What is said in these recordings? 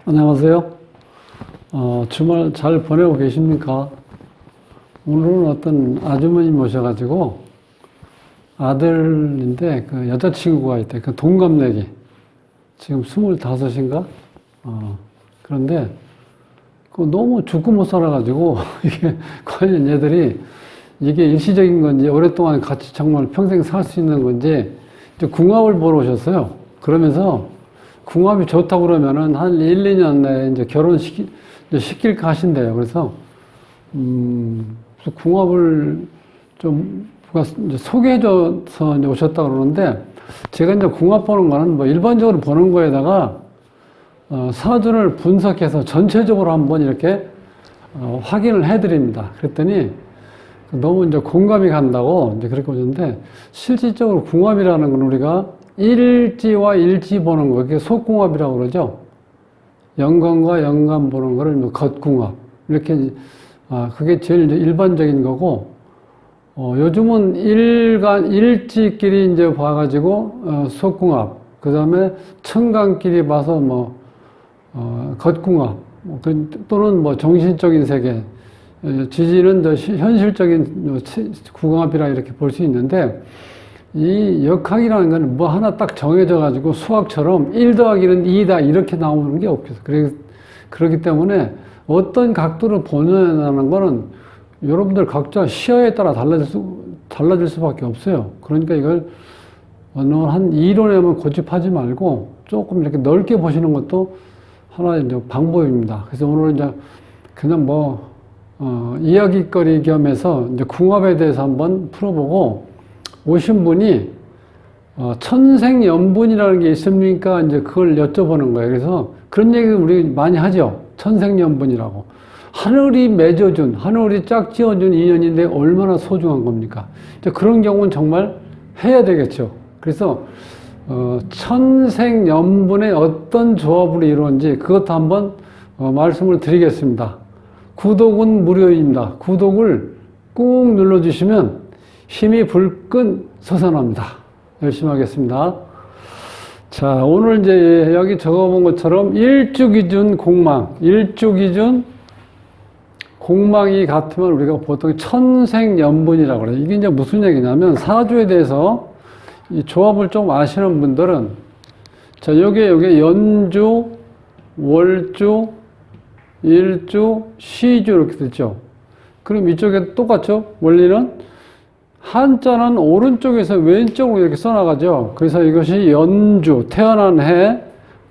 안녕하세요. 주말 잘 보내고 계십니까? 오늘은 어떤 아주머니 모셔가지고 아들인데 그 여자친구가 있대. 그 동갑내기. 지금 25인가? 그런데 그 너무 죽고 못 살아가지고 이게 과연 얘들이 이게 일시적인 건지 오랫동안 같이 정말 평생 살 수 있는 건지 이제 궁합을 보러 오셨어요. 그러면서 궁합이 좋다고 그러면은 한 1, 2년 내에 이제 시킬까 하신대요. 그래서, 궁합을 좀, 이제 소개해줘서 이제 오셨다고 그러는데, 제가 이제 궁합 보는 거는 뭐 일반적으로 보는 거에다가, 사주를 분석해서 전체적으로 한번 이렇게, 확인을 해드립니다. 그랬더니, 너무 이제 공감이 간다고 이제 그렇게 오셨는데, 실질적으로 궁합이라는 건 우리가 일지와 일지 보는 거, 그게 속궁합이라고 그러죠. 연간과 연간 보는 거를 뭐 겉궁합. 이렇게, 그게 제일 일반적인 거고, 요즘은 일지끼리 이제 봐가지고, 속궁합. 그 다음에 천간끼리 봐서 뭐, 겉궁합. 또는 뭐 정신적인 세계. 지지는 현실적인 궁합이라 이렇게 볼 수 있는데, 이 역학이라는 건 뭐 하나 딱 정해져 가지고 수학처럼 1 더하기는 2다 이렇게 나오는 게 없겠어. 그렇기 때문에 어떤 각도로 보느냐는 거는 여러분들 각자 시야에 따라 달라질 수밖에 없어요. 그러니까 이걸 어느 한 이론에만 고집하지 말고 조금 이렇게 넓게 보시는 것도 하나의 이제 방법입니다. 그래서 오늘 이제 그냥 이야기거리 겸해서 이제 궁합에 대해서 한번 풀어보고 오신 분이 천생연분이라는 게 있습니까? 이제 그걸 여쭤보는 거예요. 그래서 그런 얘기 우리 많이 하죠. 천생연분이라고. 하늘이 짝 지어준 인연인데 얼마나 소중한 겁니까? 이제 그런 경우는 정말 해야 되겠죠. 그래서 천생연분의 어떤 조합으로 이루어진지 그것도 한번 말씀을 드리겠습니다. 구독은 무료입니다. 구독을 꾹 눌러주시면 힘이 불끈 솟아납니다. 열심히 하겠습니다. 자, 오늘 이제 여기 적어본 것처럼 일주 기준 공망이 같으면 우리가 보통 천생연분이라고 그래요. 이게 이제 무슨 얘기냐면 사주에 대해서 이 조합을 좀 아시는 분들은 자, 여기에 연주, 월주, 일주, 시주 이렇게 됐죠. 그럼 이쪽에 똑같죠? 원리는 한자는 오른쪽에서 왼쪽으로 이렇게 써나가죠. 그래서 이것이 연주, 태어난 해,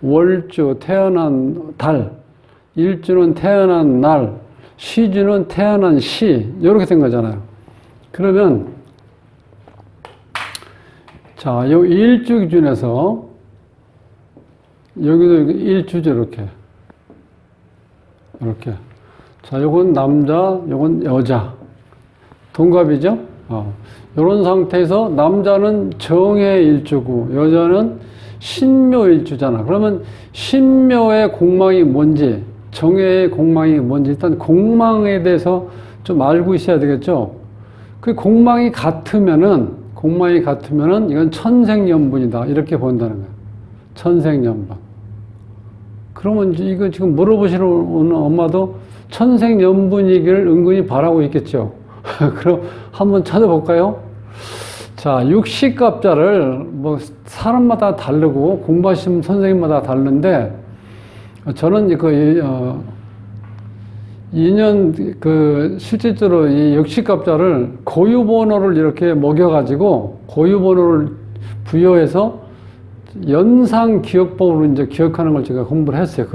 월주, 태어난 달, 일주는 태어난 날, 시주는 태어난 시, 이렇게 된 거잖아요. 그러면, 자, 요 일주 기준에서, 여기도 일주죠, 이렇게. 이렇게. 자, 요건 남자, 요건 여자. 동갑이죠? 이런 상태에서 남자는 정의 일주고 여자는 신묘 일주잖아. 그러면 신묘의 공망이 뭔지 정의의 공망이 뭔지 일단 공망에 대해서 좀 알고 있어야 되겠죠. 그 공망이 같으면은 이건 천생연분이다 이렇게 본다는 거야. 천생연분. 그러면 이거 지금 물어보시는 엄마도 천생연분이기를 은근히 바라고 있겠죠. 그럼 한번 찾아볼까요? 자, 육식갑자를 뭐 사람마다 다르고 공부하시는 선생님마다 다른데 저는 실질적으로 이 육식갑자를 고유번호를 이렇게 먹여가지고 고유번호를 부여해서 연상기억법으로 이제 기억하는 걸 제가 공부를 했어요.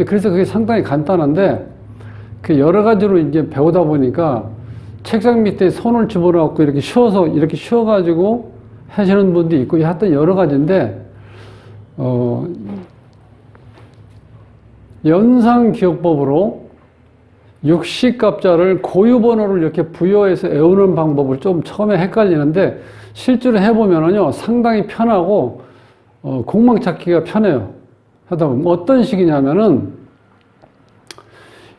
그래서 그게 상당히 간단한데 그 여러 가지로 이제 배우다 보니까 책상 밑에 손을 집어넣고 이렇게 쉬어가지고 하시는 분도 있고, 하여튼 여러 가지인데, 연상기억법으로 육식갑자를 고유번호를 이렇게 부여해서 외우는 방법을 좀 처음에 헷갈리는데, 실제로 해보면은요, 상당히 편하고, 공망 찾기가 편해요. 하다 보면 어떤 식이냐면은,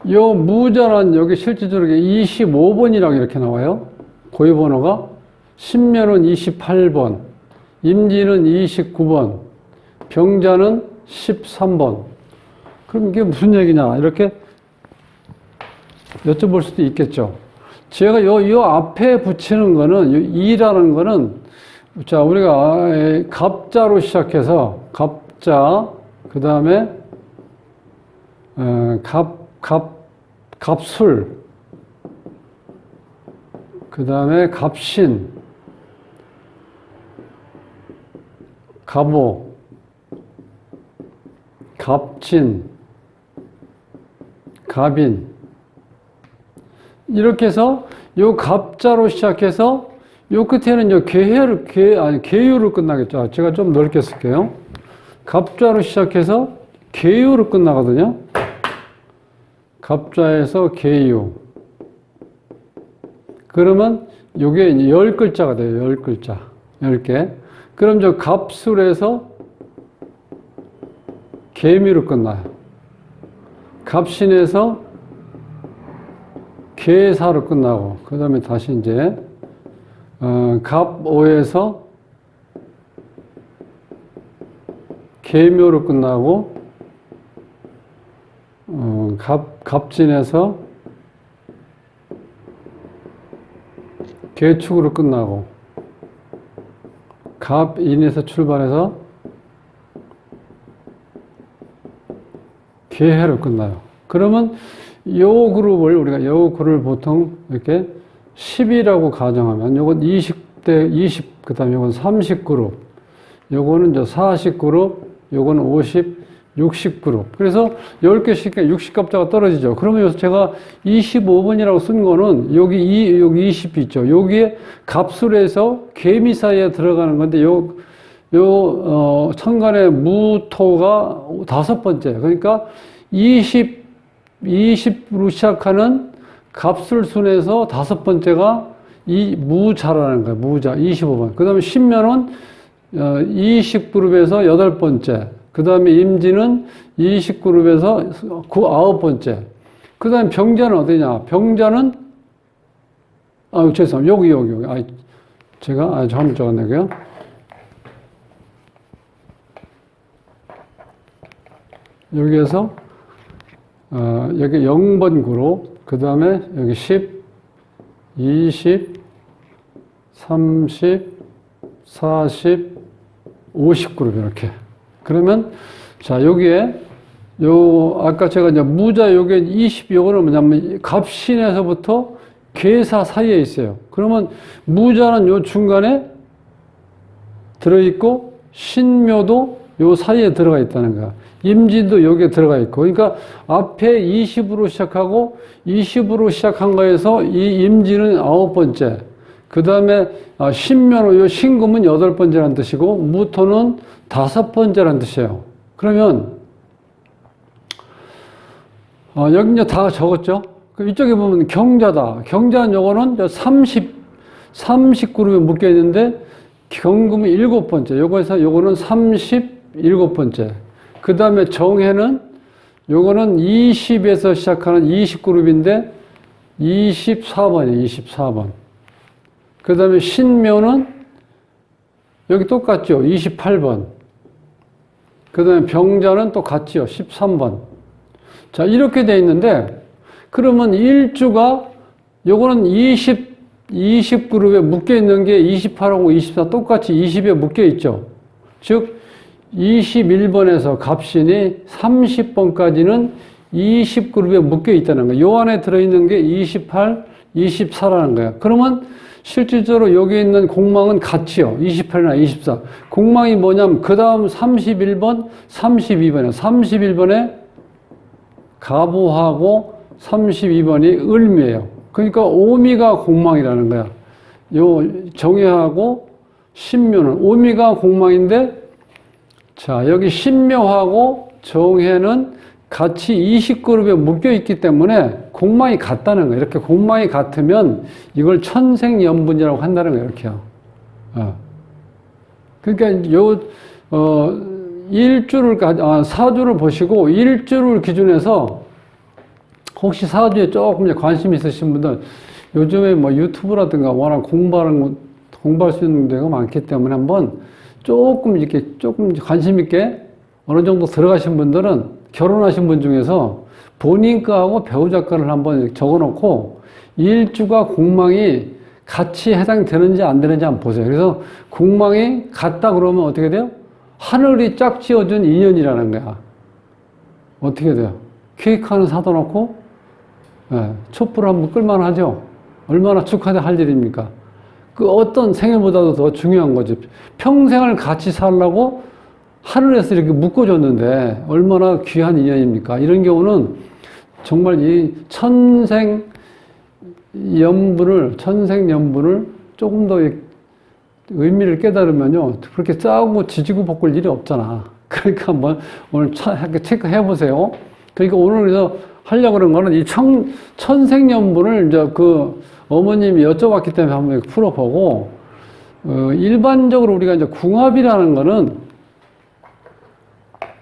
요 무자란 여기 실질적으로 25번이라고 이렇게 나와요. 고유번호가. 신묘는 28번, 임진은 29번, 병자는 13번. 그럼 이게 무슨 얘기냐? 이렇게 여쭤볼 수도 있겠죠. 제가 요 앞에 붙이는 거는, 요 2라는 거는, 자, 우리가 갑자로 시작해서, 갑자, 그 다음에, 갑술, 그 다음에 갑신, 갑오, 갑진, 갑인. 이렇게 해서 요 갑자로 시작해서 요 끝에는 요 계유로 끝나겠죠. 제가 좀 넓게 쓸게요. 갑자로 시작해서 계유로 끝나거든요. 갑자에서 계유. 그러면 요게 이제 10글자가 돼요. 10글자. 10개. 그럼 저 갑술에서 개미로 끝나요. 갑신에서 계사로 끝나고, 그 다음에 다시 이제, 갑오에서 계묘로 끝나고, 갑진에서 계축으로 끝나고, 갑인에서 출발해서 계해로 끝나요. 그러면 요 그룹을 보통 이렇게 10이라고 가정하면 요건 20대 20, 그 다음에 요건 30그룹, 요거는 이제 40그룹, 요건 50, 60그룹. 그래서 10개씩 60갑자가 떨어지죠. 그러면 여기서 제가 25번이라고 쓴 거는 여기 20 있죠. 여기에 갑술에서 개미 사이에 들어가는 건데 천간의 무토가 5번째. 그러니까 20으로 시작하는 갑술순에서 5번째가 이 무자라는 거예요. 무자 25번. 그 다음에 신묘는 20그룹에서 8번째. 그 다음에 임진은 20그룹에서 9번째. 그 다음에 병자는 어디냐? 병자는 죄송합니다. 여기. 제가 잘못 적었네요. 여기에서 여기 0번 그룹, 그 다음에 여기 10, 20, 30, 40, 50 그룹 이렇게. 그러면 자 여기에 아까 제가 이제 무자 요게 20, 요거는 뭐냐면 갑신에서부터 계사 사이에 있어요. 그러면 무자는 요 중간에 들어있고 신묘도 요 사이에 들어가 있다는 거야. 임진도 여기에 들어가 있고. 그러니까 앞에 20으로 시작하고 20으로 시작한 거에서 이 임진은 9번째. 그 다음에 신묘는 요 신금은 8번째라는 뜻이고 무토는 5번째라는 뜻이에요. 그러면 여기 이제 다 적었죠? 이쪽에 보면 경자다. 경자는 요거는 30그룹에 묶여 있는데 경금이 7번째. 요거는 37번째. 그 다음에 정해는 요거는 20에서 시작하는 20그룹인데 24번이에요. 24번. 그 다음에 신묘는 여기 똑같죠. 28번. 그 다음에 병자는 똑같죠. 13번. 자, 이렇게 돼 있는데 그러면 일주가 요거는 20그룹에 묶여 있는 게 28하고 24 똑같이 20에 묶여 있죠. 즉 21번에서 갑신이 30번까지는 20그룹에 묶여 있다는 거예요. 요 안에 들어있는 게 28, 24라는 거예요. 그러면 실질적으로 여기 있는 공망은 같이요. 28이나 24. 공망이 뭐냐면 그 다음 31번, 32번이에요. 31번에 가보하고 32번이 을미예요. 그러니까 오미가 공망이라는 거야. 요 정해하고 신묘는 오미가 공망인데 자, 여기 신묘하고 정해는 같이 20그룹에 묶여 있기 때문에 공망이 같다는 거예요. 이렇게 공망이 같으면 이걸 천생연분이라고 한다는 거예요. 이렇게요. 그러니까 사주를 보시고 일주를 기준해서 혹시 사주에 조금 관심 있으신 분들 요즘에 뭐 유튜브라든가 워낙 공부할 수 있는 데가 많기 때문에 한번 조금 관심 있게 어느 정도 들어가신 분들은 결혼하신 분 중에서 본인 거하고 배우자 거를 한번 적어 놓고 일주가 공망이 같이 해당되는지 안 되는지 한번 보세요. 그래서 공망이 같다 그러면 어떻게 돼요? 하늘이 짝 지어준 인연이라는 거야. 어떻게 돼요? 케이크 하나 사다 놓고 촛불 한번 끌만 하죠? 얼마나 축하할 일입니까? 그 어떤 생일보다도 더 중요한 거지. 평생을 같이 살라고 하늘에서 이렇게 묶어줬는데 얼마나 귀한 인연입니까? 이런 경우는 정말 이 천생연분을 조금 더 의미를 깨달으면요. 그렇게 싸우고 지지고 볶을 일이 없잖아. 그러니까 한번 오늘 체크해 보세요. 그러니까 오늘 그래서 하려고 그런 거는 이 천생연분을 이제 그 어머님이 여쭤봤기 때문에 한번 풀어보고, 일반적으로 우리가 이제 궁합이라는 거는,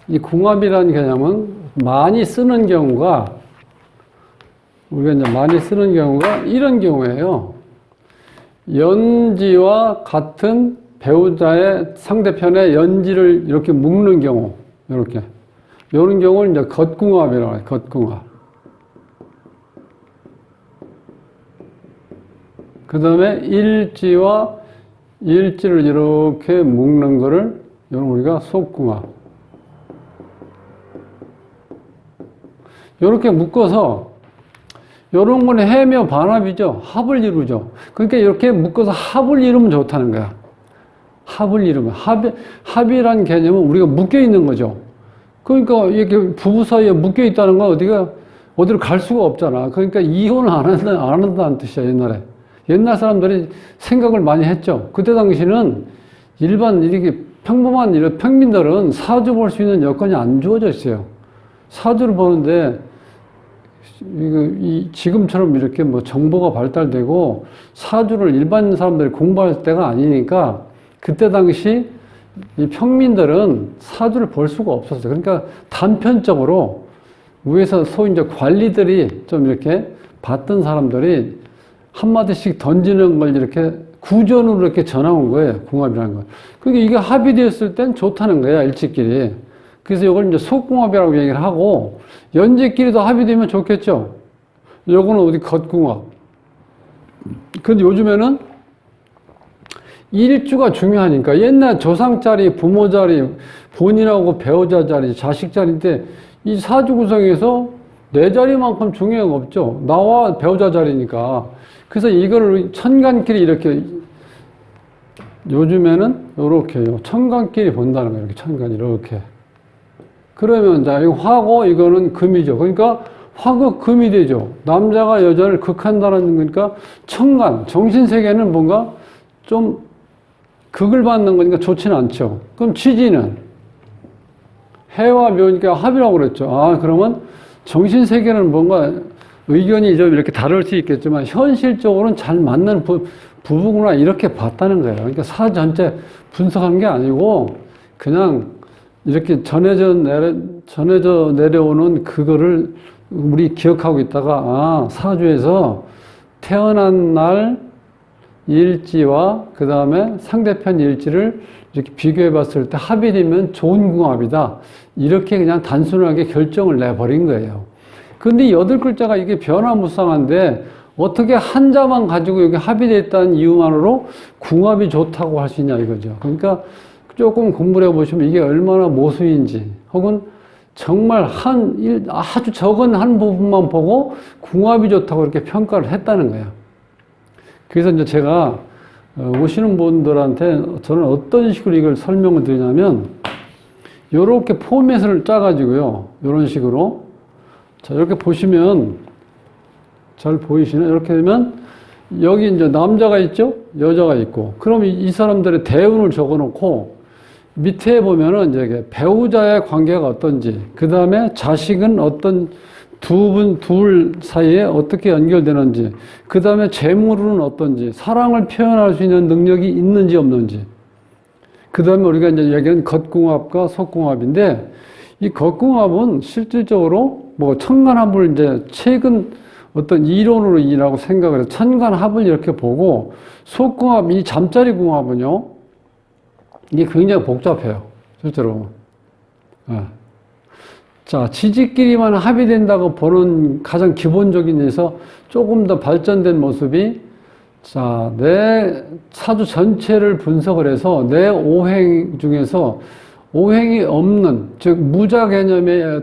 이 궁합이라는 개념은 많이 쓰는 경우가, 우리가 이제 많이 쓰는 경우가 이런 경우예요. 연지와 같은 배우자의 상대편의 연지를 이렇게 묶는 경우, 이렇게. 이런 경우를 이제 겉궁합이라고 해요, 겉궁합. 그 다음에 일지와 일지를 이렇게 묶는 거를 이런 우리가 속궁합. 이렇게 묶어서 이런 거는 해묘 반합이죠. 합을 이루죠. 그러니까 이렇게 묶어서 합을 이루면 좋다는 거야. 합을 이루면. 합이란 개념은 우리가 묶여 있는 거죠. 그러니까 이렇게 부부 사이에 묶여 있다는 건 어디로 갈 수가 없잖아. 그러니까 이혼을 안 한다는 뜻이야, 옛날에. 옛날 사람들이 생각을 많이 했죠. 그때 당시는 일반 이렇게 평범한 이런 평민들은 사주 볼 수 있는 여건이 안 주어져 있어요. 사주를 보는데 지금처럼 이렇게 뭐 정보가 발달되고 사주를 일반 사람들이 공부할 때가 아니니까 그때 당시 이 평민들은 사주를 볼 수가 없었어요. 그러니까 단편적으로 위에서 소위 이제 관리들이 좀 이렇게 봤던 사람들이 한마디씩 던지는 걸 이렇게 구전으로 이렇게 전해온 거예요. 궁합이라는 걸. 그러니까 이게 합이 되었을 땐 좋다는 거야, 일치끼리. 그래서 이걸 이제 속궁합이라고 얘기를 하고, 연지끼리도 합이 되면 좋겠죠. 요거는 어디 겉궁합. 근데 요즘에는 일주가 중요하니까 옛날 조상 자리, 부모 자리, 본인하고 배우자 자리, 자식 자리인데 이 사주 구성에서 내 자리만큼 중요한 거 없죠. 나와 배우자 자리니까. 그래서 이거를 천간끼리 이렇게 요즘에는 요렇게요. 천간끼리 본다는 거예요. 이렇게 천간 이렇게. 그러면 자, 이거 화고 이거는 금이죠. 그러니까 화가 금이 되죠. 남자가 여자를 극한다는 거니까 천간, 정신세계는 뭔가 좀 극을 받는 거니까 좋지는 않죠. 그럼 지지는 해와 묘니까 합이라고 그랬죠. 아, 그러면 정신세계는 뭔가 의견이 좀 이렇게 다를 수 있겠지만 현실적으로는 잘 맞는 부부구나 이렇게 봤다는 거예요. 그러니까 사 전체 분석한 게 아니고 그냥 이렇게 전해져 내려오는 그거를 우리 기억하고 있다가 아, 사주에서 태어난 날 일지와 그 다음에 상대편 일지를 이렇게 비교해 봤을 때 합이 되면 좋은 궁합이다. 이렇게 그냥 단순하게 결정을 내버린 거예요. 근데 8글자가 이게 변화무쌍한데 어떻게 한자만 가지고 여기 합이 됐다는 이유만으로 궁합이 좋다고 할 수 있냐 이거죠. 그러니까 조금 공부를 해보시면 이게 얼마나 모순인지 혹은 정말 아주 적은 한 부분만 보고 궁합이 좋다고 이렇게 평가를 했다는 거예요. 그래서 이제 제가 오시는 분들한테 저는 어떤 식으로 이걸 설명을 드리냐면 이렇게 포맷을 짜가지고요. 이런 식으로 자, 이렇게 보시면, 잘 보이시나요? 이렇게 되면, 여기 이제 남자가 있죠? 여자가 있고. 그럼 이 사람들의 대운을 적어 놓고, 밑에 보면은 이제 배우자의 관계가 어떤지, 그 다음에 자식은 어떤 둘 사이에 어떻게 연결되는지, 그 다음에 재물은 어떤지, 사랑을 표현할 수 있는 능력이 있는지 없는지, 그 다음에 우리가 이제 얘기하는 겉궁합과 속궁합인데, 이 겉궁합은 실질적으로 뭐 천간합을 이제 최근 어떤 이론으로 이라고 생각을 해서 천간합을 이렇게 보고 속궁합, 이 잠자리 궁합은요, 이게 굉장히 복잡해요. 실제로. 자, 지지끼리만 합의된다고 보는 가장 기본적인 데서 조금 더 발전된 모습이, 자, 내 사주 전체를 분석을 해서 내 오행 중에서 오행이 없는, 즉, 무자 개념의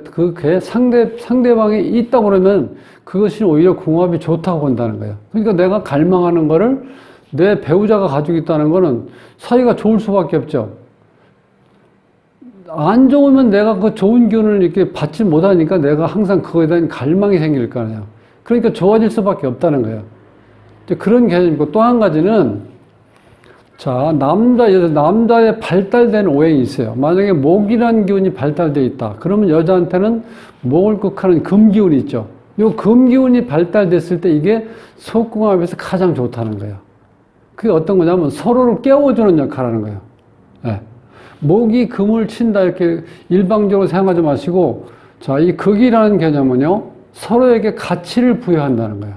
상대방이 있다고 그러면 그것이 오히려 궁합이 좋다고 본다는 거예요. 그러니까 내가 갈망하는 거를 내 배우자가 가지고 있다는 거는 사이가 좋을 수밖에 없죠. 안 좋으면 내가 그 좋은 기운을 이렇게 받지 못하니까 내가 항상 그거에 대한 갈망이 생길 거 아니에요. 그러니까 좋아질 수밖에 없다는 거예요. 그런 개념이고, 또 한 가지는, 자, 남자의 발달된 오행이 있어요. 만약에 목이라는 기운이 발달되어 있다. 그러면 여자한테는 목을 극하는 금기운이 있죠. 이 금기운이 발달됐을 때 이게 속궁합에서 가장 좋다는 거예요. 그게 어떤 거냐면 서로를 깨워주는 역할을 하는 거예요. 네. 목이 금을 친다 이렇게 일방적으로 생각하지 마시고, 자, 이 극이라는 개념은요, 서로에게 가치를 부여한다는 거예요.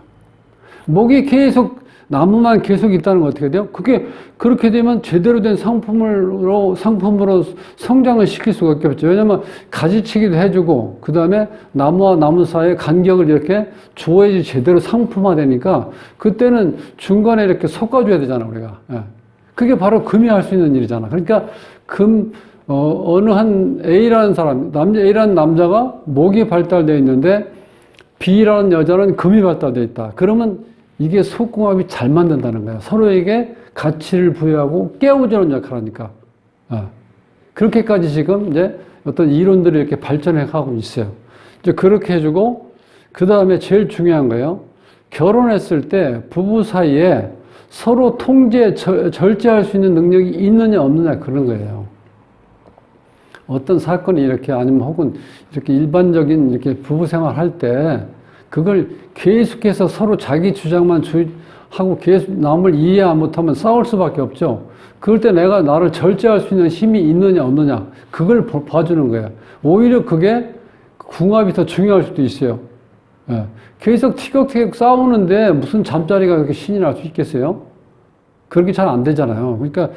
목이 계속, 나무만 계속 있다는 건 어떻게 돼요? 그게 그렇게 되면 제대로 된 상품으로 성장을 시킬 수가 없겠죠. 왜냐면 가지치기도 해주고, 그 다음에 나무와 나무 사이의 간격을 이렇게 주어야지 제대로 상품화되니까, 그때는 중간에 이렇게 섞어줘야 되잖아, 우리가. 예. 그게 바로 금이 할 수 있는 일이잖아. 그러니까 어느 한 A라는 사람, A라는 남자가 목이 발달되어 있는데 B라는 여자는 금이 발달되어 있다. 그러면 이게 속궁합이 잘 맞는다는 거야. 서로에게 가치를 부여하고 깨워주는 역할을 하니까. 그렇게까지 지금 이제 어떤 이론들이 이렇게 발전해 가고 있어요. 이제 그렇게 해주고, 그 다음에 제일 중요한 거예요. 결혼했을 때 부부 사이에 서로 절제할 수 있는 능력이 있느냐 없느냐 그런 거예요. 어떤 사건이 이렇게 아니면 혹은 이렇게 일반적인 이렇게 부부 생활 할 때 그걸 계속해서 서로 자기 주장만 하고 계속 남을 이해 못하면 싸울 수밖에 없죠. 그럴 때 내가 나를 절제할 수 있는 힘이 있느냐 없느냐 그걸 봐주는 거예요. 오히려 그게 궁합이 더 중요할 수도 있어요. 예. 계속 티격태격 싸우는데 무슨 잠자리가 그렇게 신이 날 수 있겠어요? 그렇게 잘 안 되잖아요. 그러니까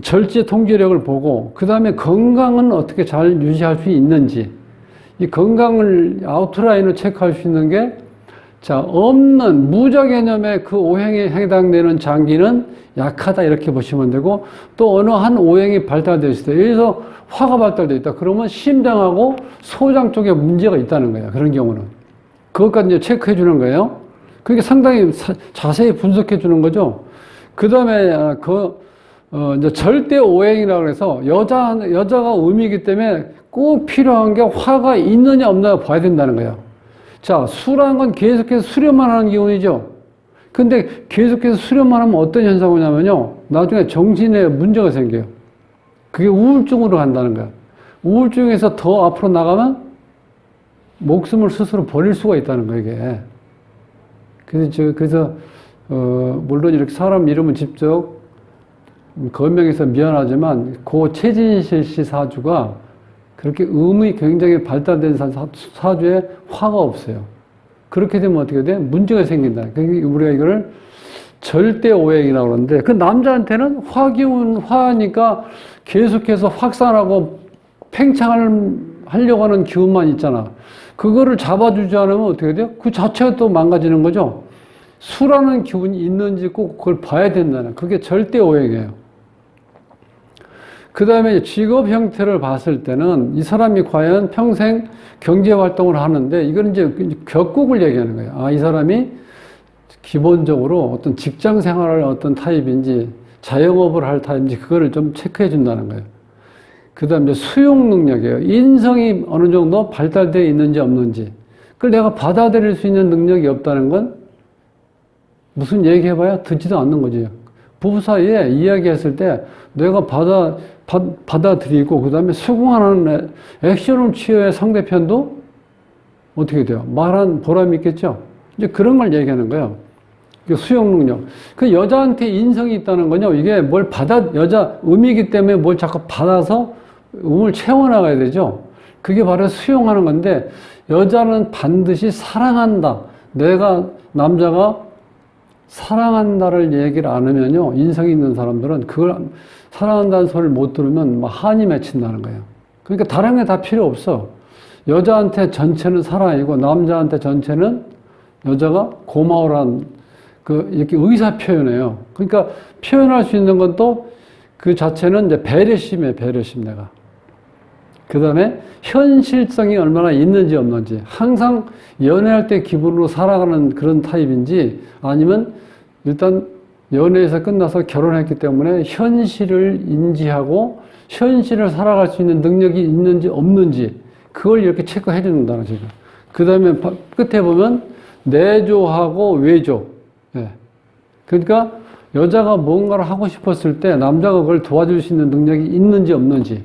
절제 통제력을 보고, 그 다음에 건강은 어떻게 잘 유지할 수 있는지, 이 건강을 아웃라인을 체크할 수 있는 게, 자, 없는 무자 개념의 그 오행에 해당되는 장기는 약하다 이렇게 보시면 되고, 또 어느 한 오행이 발달되어 있을 때, 예를 들어서 화가 발달되어 있다. 그러면 심장하고 소장 쪽에 문제가 있다는 거예요. 그런 경우는. 그것까지 이제 체크해 주는 거예요. 그게 상당히 자세히 분석해 주는 거죠. 그 다음에, 이제 절대 오행이라고 해서 여자가 음이기 때문에 꼭 필요한 게 화가 있느냐 없느냐 봐야 된다는 거예요. 자, 수라는 건 계속해서 수련만 하는 기운이죠. 근데 계속해서 수련만 하면 어떤 현상이 오냐면요. 나중에 정신에 문제가 생겨요. 그게 우울증으로 간다는 거예요. 우울증에서 더 앞으로 나가면 목숨을 스스로 버릴 수가 있다는 거예요, 이게. 그래서, 물론 이렇게 사람 이름은 직접 거명해서 미안하지만, 고 최진실 씨 사주가 그렇게 음이 굉장히 발달된 사주에 화가 없어요. 그렇게 되면 어떻게 돼? 문제가 생긴다. 그러니까 우리가 이거를 절대 오행이라고 그러는데, 그 남자한테는 화니까 계속해서 확산하고 팽창하려고 하는 기운만 있잖아. 그거를 잡아주지 않으면 어떻게 돼요? 그 자체가 또 망가지는 거죠. 수라는 기운이 있는지 꼭 그걸 봐야 된다는, 그게 절대 오행이에요. 그 다음에 직업 형태를 봤을 때는 이 사람이 과연 평생 경제 활동을 하는데, 이건 이제 격국을 얘기하는 거예요. 아, 이 사람이 기본적으로 어떤 직장 생활을 어떤 타입인지, 자영업을 할 타입인지, 그거를 좀 체크해 준다는 거예요. 그 다음에 수용 능력이에요. 인성이 어느 정도 발달되어 있는지 없는지. 그걸 내가 받아들일 수 있는 능력이 없다는 건 무슨 얘기해봐야 듣지도 않는 거지. 부부 사이에 이야기했을 때 내가 받아들이고, 그 다음에 수긍하는 액션을 취해야 상대편도 어떻게 돼요? 말한 보람이 있겠죠? 이제 그런 걸 얘기하는 거예요. 수용 능력. 그 여자한테 인성이 있다는 건요, 이게 여자 음이기 때문에 뭘 자꾸 받아서 음을 채워나가야 되죠. 그게 바로 수용하는 건데, 여자는 반드시 사랑한다. 남자가 사랑한다를 얘기를 안 하면요, 인성이 있는 사람들은 그걸 사랑한다는 소리를 못 들으면 막 한이 맺힌다는 거예요. 그러니까 다른 게 다 필요 없어. 여자한테 전체는 사랑이고 남자한테 전체는 여자가 고마워란 이렇게 의사 표현해요. 그러니까 표현할 수 있는 건 또 그 자체는 이제 배려심이에요, 배려심 내가. 그 다음에 현실성이 얼마나 있는지 없는지. 항상 연애할 때 기분으로 살아가는 그런 타입인지 아니면 일단 연애에서 끝나서 결혼했기 때문에 현실을 인지하고 현실을 살아갈 수 있는 능력이 있는지 없는지 그걸 이렇게 체크해 준다는 거죠. 그 다음에 끝에 보면 내조하고 외조. 예. 그러니까 여자가 뭔가를 하고 싶었을 때 남자가 그걸 도와줄 수 있는 능력이 있는지 없는지.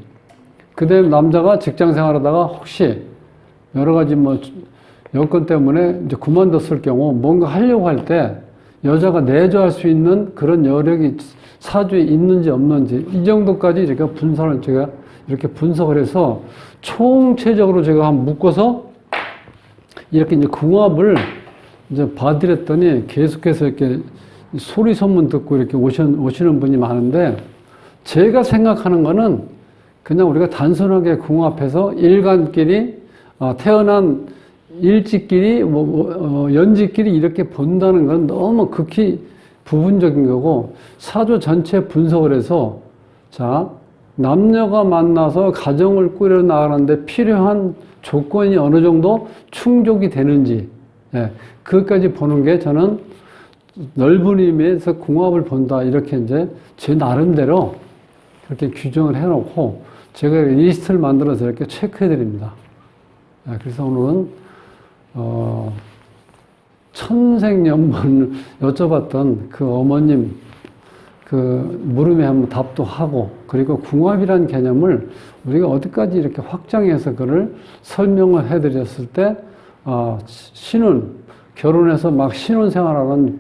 그 다음에 남자가 직장 생활하다가 혹시 여러 가지 뭐 여건 때문에 이제 그만뒀을 경우 뭔가 하려고 할 때 여자가 내조할 수 있는 그런 여력이 사주에 있는지 없는지 이 정도까지 제가 제가 이렇게 분석을 해서 총체적으로 제가 한번 묶어서 이렇게 이제 궁합을 이제 봐드렸더니 계속해서 이렇게 소리 소문 듣고 이렇게 오시는 분이 많은데 제가 생각하는 거는 그냥 우리가 단순하게 궁합해서 일간끼리 태어난 일지끼리 연지끼리 이렇게 본다는 건 너무 극히 부분적인 거고 사주 전체 분석을 해서 자 남녀가 만나서 가정을 꾸려 나가는데 필요한 조건이 어느 정도 충족이 되는지 그것까지 보는 게 저는 넓은 의미에서 궁합을 본다 이렇게 이제 제 나름대로 그렇게 규정을 해놓고 제가 리스트를 만들어서 이렇게 체크해 드립니다. 그래서 오늘은 천생연분을 여쭤봤던 그 어머님 그 물음에 한번 답도 하고 그리고 궁합이라는 개념을 우리가 어디까지 이렇게 확장해서 그걸 설명을 해드렸을 때 결혼해서 막 신혼생활하는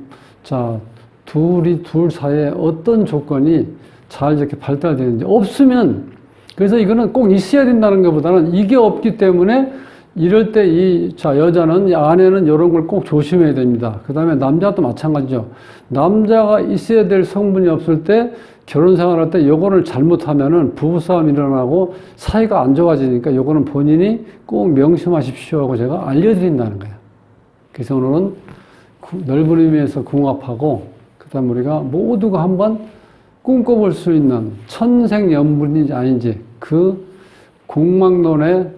둘 사이에 어떤 조건이 잘 이렇게 발달되는지 없으면 그래서 이거는 꼭 있어야 된다는 것보다는 이게 없기 때문에 이럴 때 여자는 아내는 이런 걸 꼭 조심해야 됩니다. 그 다음에 남자도 마찬가지죠. 남자가 있어야 될 성분이 없을 때 결혼 생활할 때 요거를 잘못하면은 부부싸움이 일어나고 사이가 안 좋아지니까 요거는 본인이 꼭 명심하십시오 하고 제가 알려드린다는 거예요. 그래서 오늘은 넓은 의미에서 궁합하고 그 다음 우리가 모두가 한번 꿈꿔볼 수 있는 천생연분인지 아닌지 그 공망론에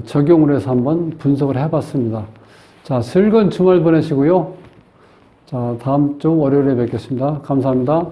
적용을 해서 한번 분석을 해봤습니다. 자, 즐거운 주말 보내시고요. 자, 다음 주 월요일에 뵙겠습니다. 감사합니다.